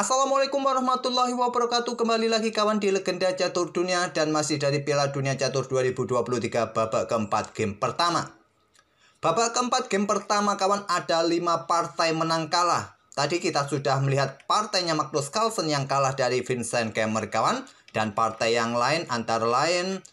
Assalamualaikum warahmatullahi wabarakatuh. Kembali lagi kawan di Legenda Catur Dunia dan masih dari Piala Dunia Catur 2023 babak keempat game pertama. Babak keempat game pertama kawan ada 5 partai menang kalah. Tadi kita sudah melihat partainya Magnus Carlsen yang kalah dari Vincent Keymer kawan, dan partai yang lain antara lain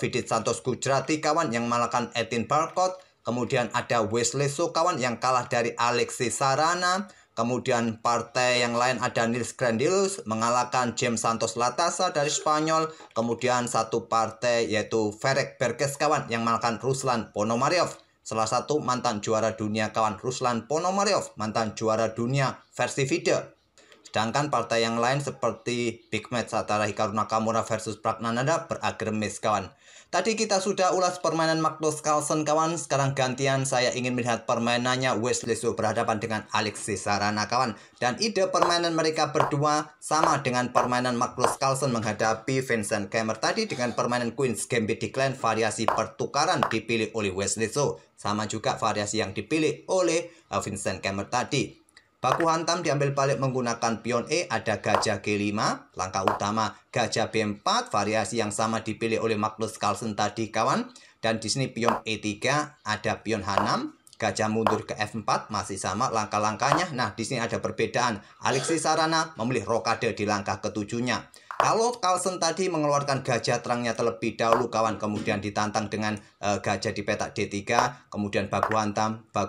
Vidit Santos Gujrati kawan yang mengalahkan Edin Barcott. Kemudian ada Wesley So kawan yang kalah dari Alexis Sarana. Kemudian partai yang lain ada Nils Grandelius mengalahkan James Santos Latasa dari Spanyol. Kemudian satu partai yaitu Ferenc Berges kawan yang mengalahkan Ruslan Ponomariov. Salah satu mantan juara dunia kawan, Ruslan Ponomariov, mantan juara dunia versi FIDE. Sedangkan partai yang lain seperti big match antara Hikaru Nakamura versus Praggnanandhaa berakhir miss kawan. Tadi kita sudah ulas permainan Magnus Carlsen kawan. Sekarang gantian saya ingin melihat permainannya Wesley So berhadapan dengan Alexis Sarana kawan. Dan ide permainan mereka berdua sama dengan permainan Magnus Carlsen menghadapi Vincent Keymer tadi, dengan permainan Queen's Gambit Decline. Variasi pertukaran dipilih oleh Wesley So, sama juga variasi yang dipilih oleh Vincent Keymer tadi. Baku hantam diambil balik menggunakan pion E, ada gajah G5, langkah utama gajah B4, variasi yang sama dipilih oleh Magnus Carlsen tadi kawan. Dan di sini pion E3, ada pion H6, gajah mundur ke F4, masih sama langkah-langkahnya. Nah, di sini ada perbedaan. Alexis Sarana memilih rokade di langkah ketujuhnya. Kalau Carlsen tadi mengeluarkan gajah terangnya terlebih dahulu kawan, kemudian ditantang dengan gajah di petak D3, kemudian baku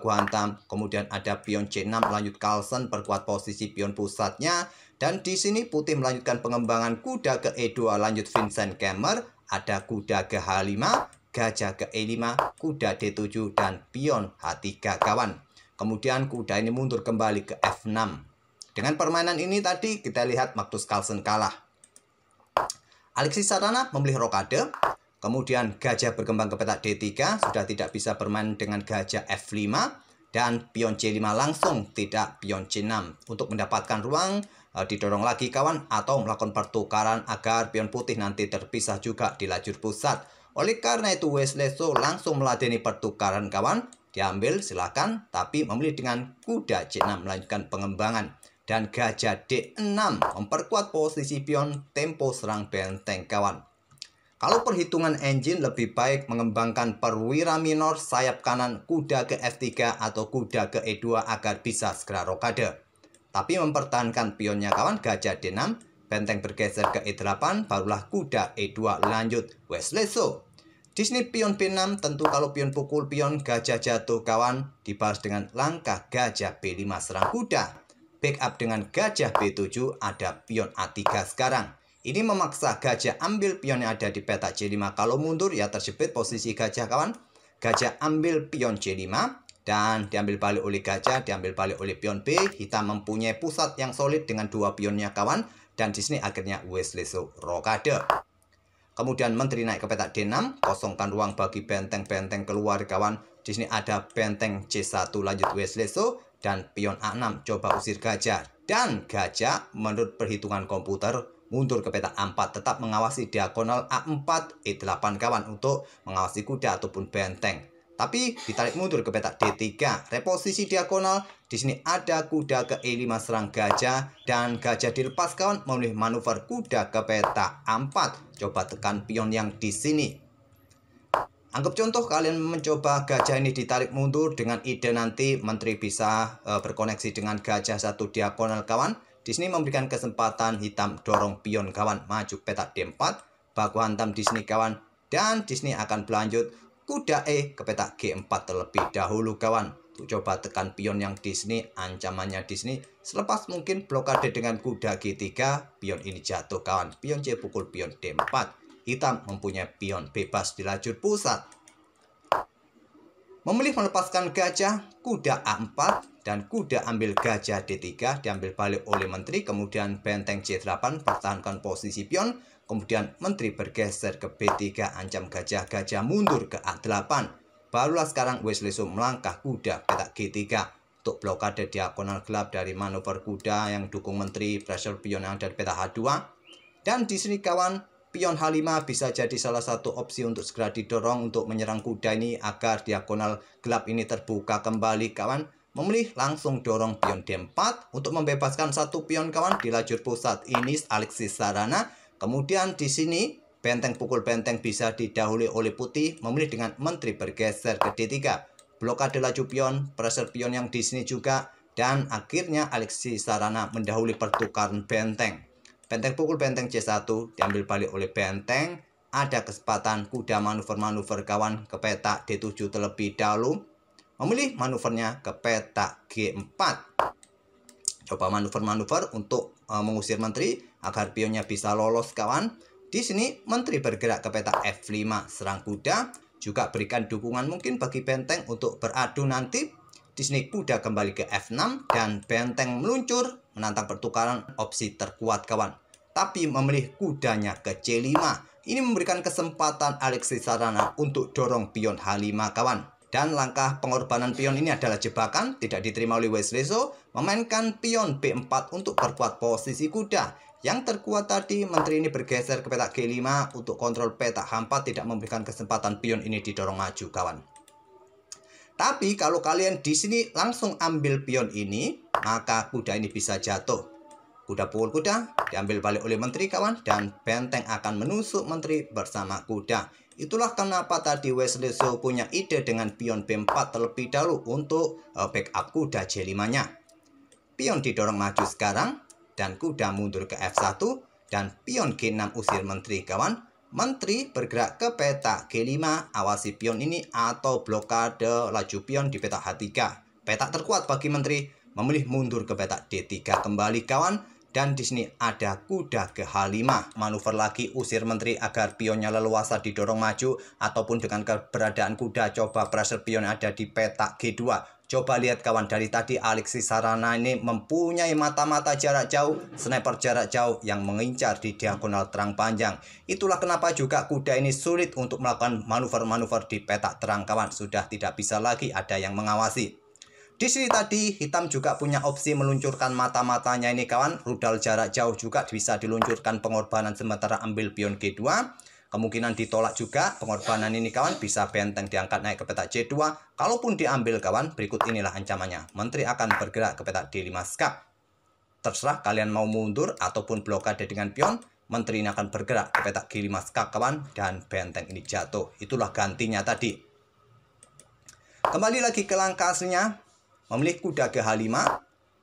hantam, kemudian ada pion C6, lanjut Carlsen perkuat posisi pion pusatnya, dan di sini putih melanjutkan pengembangan kuda ke E2, lanjut Vincent Keymer, ada kuda ke H5, gajah ke E5, kuda D7, dan pion H3 kawan. Kemudian kuda ini mundur kembali ke F6. Dengan permainan ini tadi kita lihat Magnus Carlsen kalah. Alexis Sarana memilih rokade, kemudian gajah berkembang ke petak D3, sudah tidak bisa bermain dengan gajah F5, dan pion C5 langsung, tidak pion C6. Untuk mendapatkan ruang, didorong lagi kawan, atau melakukan pertukaran agar pion putih nanti terpisah juga di lajur pusat. Oleh karena itu Wesley So langsung meladeni pertukaran kawan, diambil silakan, tapi memilih dengan kuda C6 melanjutkan pengembangan. Dan gajah D6 memperkuat posisi pion tempo serang benteng kawan. Kalau perhitungan engine lebih baik mengembangkan perwira minor sayap kanan kuda ke F3 atau kuda ke E2 agar bisa segera rokade. Tapi mempertahankan pionnya kawan, gajah D6, benteng bergeser ke E8, barulah kuda E2 lanjut Wesley So. Di sini pion B6, tentu kalau pion pukul pion gajah jatuh kawan, dibalas dengan langkah gajah B5 serang kuda. Backup dengan gajah B7, ada pion A3 sekarang. Ini memaksa gajah ambil pion yang ada di petak C5. Kalau mundur ya terjepit posisi gajah kawan. Gajah ambil pion C5 dan diambil balik oleh gajah, diambil balik oleh pion B. Hitam mempunyai pusat yang solid dengan dua pionnya kawan. Dan di sini akhirnya Wesley So rokade. Kemudian menteri naik ke petak D6, kosongkan ruang bagi benteng-benteng keluar kawan. Di sini ada benteng C1 lanjut Wesley So, dan pion A6 coba usir gajah. Dan gajah menurut perhitungan komputer mundur ke petak A4, tetap mengawasi diagonal A4, E8 kawan untuk mengawasi kuda ataupun benteng. Tapi ditarik mundur ke petak D3, reposisi diagonal. Di sini ada kuda ke E5 serang gajah, dan gajah dilepas kawan memilih manuver kuda ke petak A4. Coba tekan pion yang di sini. Anggap contoh kalian mencoba gajah ini ditarik mundur dengan ide nanti menteri bisa berkoneksi dengan gajah satu diagonal kawan. Di sini memberikan kesempatan hitam dorong pion kawan maju petak D4, baku hantam di sini kawan, dan di sini akan berlanjut kuda E ke petak G4 terlebih dahulu kawan. Untuk coba tekan pion yang di sini, ancamannya di sini. Selepas mungkin blokade dengan kuda G3, pion ini jatuh kawan. Pion C pukul pion D4. Hitam mempunyai pion bebas di lajur pusat. Memilih melepaskan gajah, kuda A4, dan kuda ambil gajah D3, diambil balik oleh menteri, kemudian benteng C8, pertahankan posisi pion, kemudian menteri bergeser ke B3, ancam gajah mundur ke A8. Barulah sekarang Wesley So melangkah kuda petak G3 untuk blokade diagonal gelap dari manuver kuda yang dukung menteri, pressure pion yang ada di petak H2. Dan di sini kawan, pion H5 bisa jadi salah satu opsi untuk segera didorong untuk menyerang kuda ini agar diagonal gelap ini terbuka kembali kawan. memilih langsung dorong pion D4 untuk membebaskan satu pion kawan di lajur pusat ini Alexis Sarana. Kemudian di sini benteng pukul benteng bisa didahului oleh putih, memilih dengan menteri bergeser ke D3. Blokade laju pion, pressure pion yang di sini juga, dan akhirnya Alexis Sarana mendahului pertukaran benteng. Benteng pukul benteng C1 diambil balik oleh benteng. Ada kesempatan kuda manuver-manuver kawan ke petak D7 terlebih dahulu, memilih manuvernya ke petak G4. Coba manuver-manuver untuk mengusir menteri agar pionnya bisa lolos kawan. Di sini menteri bergerak ke petak F5 serang kuda, juga berikan dukungan mungkin bagi benteng untuk beradu nanti. Di sini kuda kembali ke F6 dan benteng meluncur menantang pertukaran opsi terkuat kawan. Tapi memilih kudanya ke C5. Ini memberikan kesempatan Alexis Sarana untuk dorong pion H5 kawan. Dan langkah pengorbanan pion ini adalah jebakan, tidak diterima oleh Wesley So, memainkan pion B4 untuk perkuat posisi kuda. Yang terkuat tadi, menteri ini bergeser ke petak G5 untuk kontrol petak H4, tidak memberikan kesempatan pion ini didorong maju kawan. Tapi kalau kalian di sini langsung ambil pion ini, maka kuda ini bisa jatuh. Kuda pukul kuda diambil balik oleh menteri kawan, dan benteng akan menusuk menteri bersama kuda. Itulah kenapa tadi Wesley So punya ide dengan pion B4 terlebih dahulu untuk backup kuda C5-nya. Pion didorong maju sekarang, dan kuda mundur ke F1, dan pion G6 usir menteri kawan. Menteri bergerak ke petak G5, awasi pion ini atau blokade laju pion di petak H3. Petak terkuat bagi menteri, memilih mundur ke petak D3 kembali kawan. Dan di sini ada kuda ke H5, manuver lagi usir menteri agar pionnya leluasa didorong maju, ataupun dengan keberadaan kuda coba pressure pion ada di petak G2. Coba lihat kawan, dari tadi Alexis Sarana ini mempunyai mata-mata jarak jauh, sniper jarak jauh yang mengincar di diagonal terang panjang. Itulah kenapa juga kuda ini sulit untuk melakukan manuver-manuver di petak terang kawan, sudah tidak bisa lagi ada yang mengawasi. Di sini tadi hitam juga punya opsi meluncurkan mata-matanya ini kawan. Rudal jarak jauh juga bisa diluncurkan pengorbanan sementara ambil pion G2. Kemungkinan ditolak juga pengorbanan ini kawan. Bisa benteng diangkat naik ke petak C2. Kalaupun diambil kawan, berikut inilah ancamannya. Menteri akan bergerak ke petak D5 skak. Terserah kalian mau mundur ataupun blokade dengan pion. Menteri ini akan bergerak ke petak G5 skak kawan. Dan benteng ini jatuh. Itulah gantinya tadi. Kembali lagi ke langkah aslinya. Memilih kuda ke H5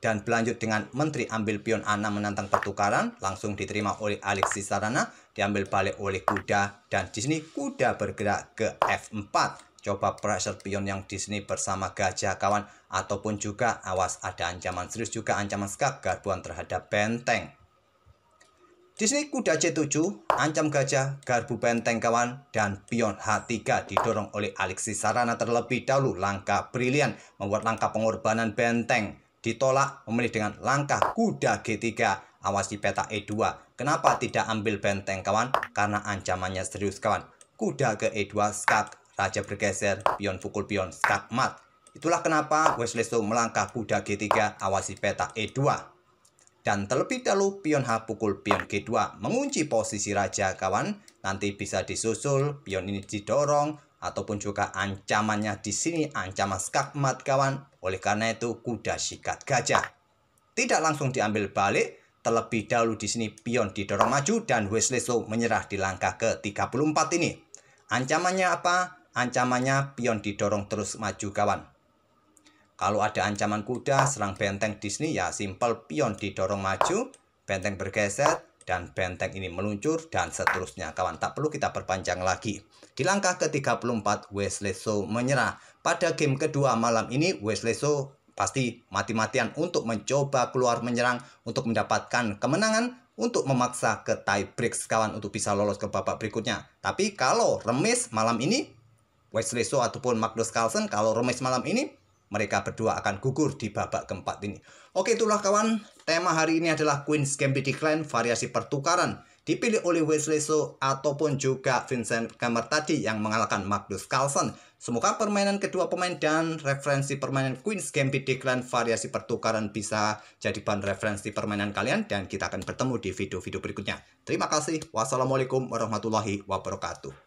dan berlanjut dengan menteri ambil pion A6 menantang pertukaran, langsung diterima oleh Alexis Sarana, diambil balik oleh kuda, dan di sini kuda bergerak ke F4. Coba pressure pion yang di sini bersama gajah kawan, ataupun juga awas ada ancaman serius juga, ancaman skak garbuan terhadap benteng. Di sini kuda C7, ancam gajah, garbu benteng kawan, dan pion H3 didorong oleh Alexis Sarana terlebih dahulu. Langkah brilian, membuat langkah pengorbanan benteng. Ditolak, memilih dengan langkah kuda G3, awasi petak E2. Kenapa tidak ambil benteng kawan? Karena ancamannya serius kawan. Kuda ke E2 skak, raja bergeser, pion pukul pion, skak mat. Itulah kenapa Wesley So melangkah kuda G3, awasi petak E2. Dan terlebih dahulu pion H pukul pion G2 mengunci posisi raja kawan. Nanti bisa disusul pion ini didorong, ataupun juga ancamannya di sini ancaman skak mat kawan. Oleh karena itu kuda sikat gajah. Tidak langsung diambil balik. Terlebih dahulu di sini pion didorong maju dan Wesley So menyerah di langkah ke-34 ini. Ancamannya apa? Ancamannya pion didorong terus maju kawan. Kalau ada ancaman kuda serang benteng di sini ya simpel, pion didorong maju, benteng bergeser, dan benteng ini meluncur, dan seterusnya kawan. Tak perlu kita perpanjang lagi. Di langkah ke-34 Wesley So menyerah. Pada game kedua malam ini Wesley So pasti mati-matian untuk mencoba keluar menyerang untuk mendapatkan kemenangan, untuk memaksa ke tie break kawan untuk bisa lolos ke babak berikutnya. Tapi kalau remis malam ini Wesley So ataupun Magnus Carlsen, kalau remis malam ini mereka berdua akan gugur di babak keempat ini. Oke, itulah kawan. Tema hari ini adalah Queen's Gambit Decline, variasi pertukaran. Dipilih oleh Wesley So ataupun juga Vincent Keimer tadi yang mengalahkan Magnus Carlsen. Semoga permainan kedua pemain dan referensi permainan Queen's Gambit Decline variasi pertukaran bisa jadi bahan referensi permainan kalian. Dan kita akan bertemu di video-video berikutnya. Terima kasih. Wassalamualaikum warahmatullahi wabarakatuh.